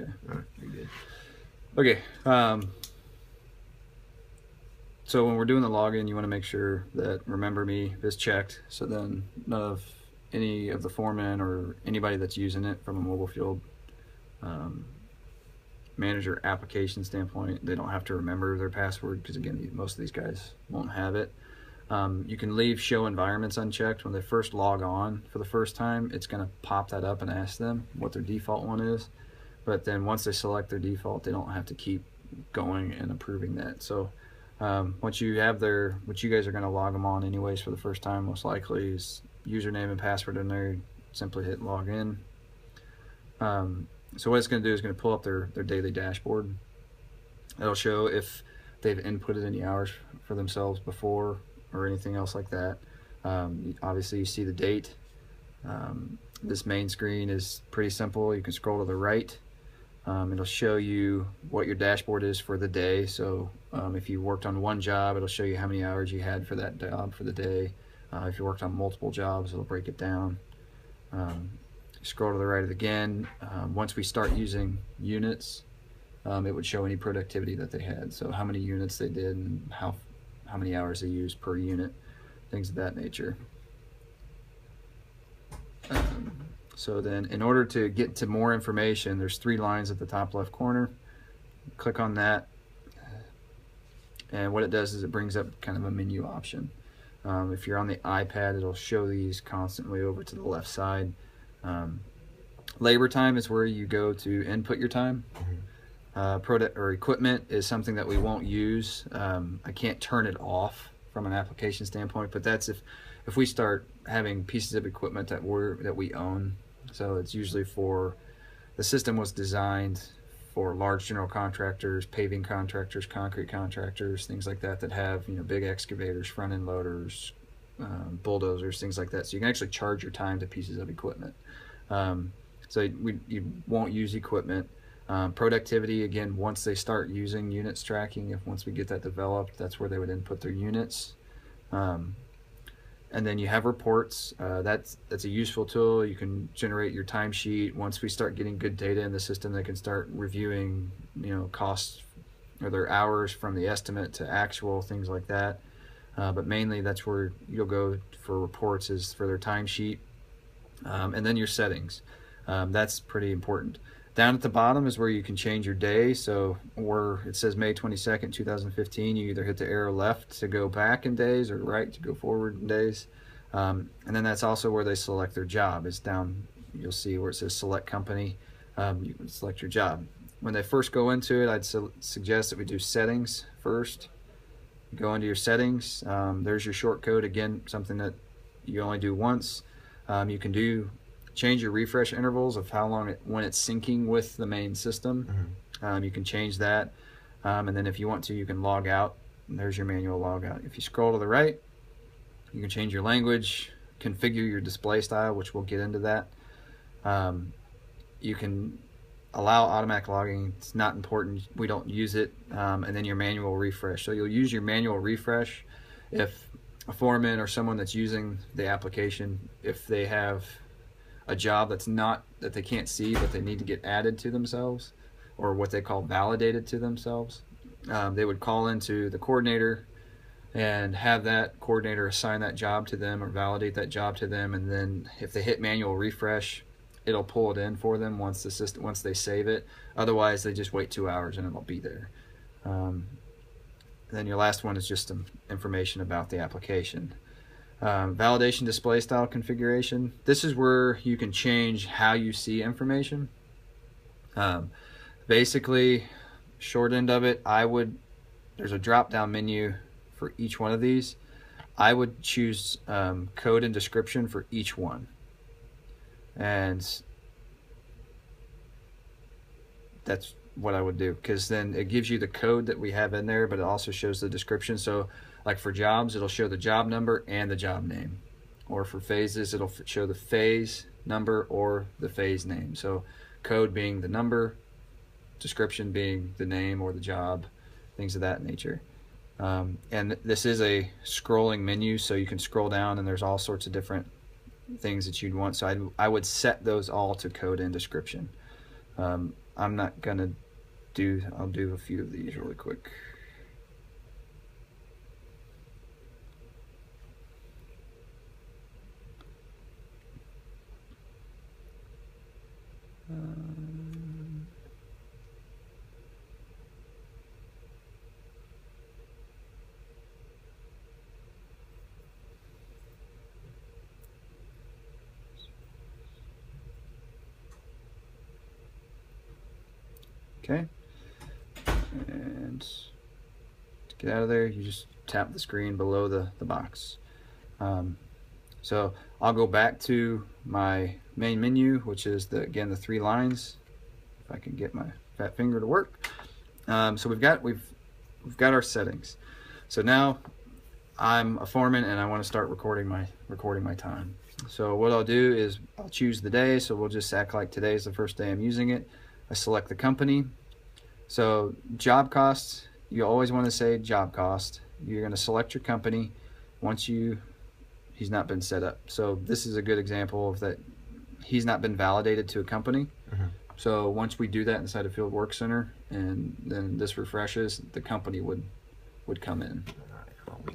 Okay. All right. Very good. Okay. So when we're doing the login, you want to make sure that remember me is checked. So then none of any of the foremen or anybody that's using it from a mobile field manager application standpoint, they don't have to remember their password, because again, most of these guys won't have it. You can leave show environments unchecked. When they first log on for the first time, it's going to pop that up and ask them what their default one is. But then once they select their default, they don't have to keep going and approving that. So once you have what you guys are going to log them on anyways for the first time, most likely is username and password in there. Simply hit login. So what it's going to do is going to pull up their daily dashboard. It'll show if they've inputted any hours for themselves before or anything else like that. Obviously you see the date. This main screen is pretty simple. You can scroll to the right. It'll show you what your dashboard is for the day. So if you worked on one job, it'll show you how many hours you had for that job for the day. If you worked on multiple jobs, it'll break it down. Scroll to the right again. Once we start using units, it would show any productivity that they had. So how many units they did and how many hours they used per unit, things of that nature. So then in order to get to more information, there's 3 lines at the top left corner. Click on that, and what it does is it brings up kind of a menu option. If you're on the iPad, it'll show these constantly over to the left side. Labor time is where you go to input your time. Product or equipment is something that we won't use. I can't turn it off from an application standpoint, but that's if we start having pieces of equipment that we own. So it's usually the system was designed for large general contractors, paving contractors, concrete contractors, things like that have big excavators, front end loaders, bulldozers, things like that. So you can actually charge your time to pieces of equipment. So you won't use equipment. Productivity, again, once they start using units tracking, once we get that developed, that's where they would input their units. And then you have reports. That's a useful tool. You can generate your timesheet. Once we start getting good data in the system, they can start reviewing costs or their hours from the estimate to actual, things like that. But mainly that's where you'll go for reports, is for their timesheet. And then your settings. That's pretty important. Down at the bottom is where you can change your day. So it says May 22nd, 2015. You either hit the arrow left to go back in days or right to go forward in days. And then that's also where they select their job. It's down, you'll see where it says select company. You can select your job. When they first go into it, I'd suggest that we do settings first. Go into your settings. There's your short code. Again, something that you only do once. You can change your refresh intervals of how long when it's syncing with the main system. You can change that, and then if you want to, you can log out, and there's your manual logout. If you scroll to the right, you can change your language, configure your display style, which we'll get into that. You can allow automatic logging. It's not important, we don't use it. And then your manual refresh. So you'll use your manual refresh if a foreman or someone that's using the application, if they have a job that they can't see but they need to get added to themselves, or what they call validated to themselves, they would call into the coordinator and have that coordinator assign that job to them or validate that job to them, and then if they hit manual refresh, it'll pull it in for them once they save it. Otherwise they just wait 2 hours and it'll be there. Then your last one is just some information about the application. Validation display style configuration. This is where you can change how you see information. Basically, short end of it, there's a drop down menu for each one of these. I would choose code and description for each one, and that's what I would do, because then it gives you the code that we have in there, but it also shows the description. So like for jobs, it'll show the job number and the job name, or for phases, it'll show the phase number or the phase name. So code being the number, description being the name or the job, things of that nature. And this is a scrolling menu, so you can scroll down and there's all sorts of different things that you'd want. So I would set those all to code and description. I'm not gonna do, I'll do a few of these really quick. Okay, and to get out of there, you just tap the screen below the box. So I'll go back to my main menu, which is again the 3 lines. If I can get my fat finger to work. So we've got our settings. So now I'm a foreman and I want to start recording my time. So what I'll do is I'll choose the day. So we'll just act like today is the first day I'm using it. I select the company. So job costs, you always want to say job cost. You're going to select your company once he's not been set up. So this is a good example of that he's not been validated to a company. So once we do that inside of Field Work Center and then this refreshes, the company would come in. All right,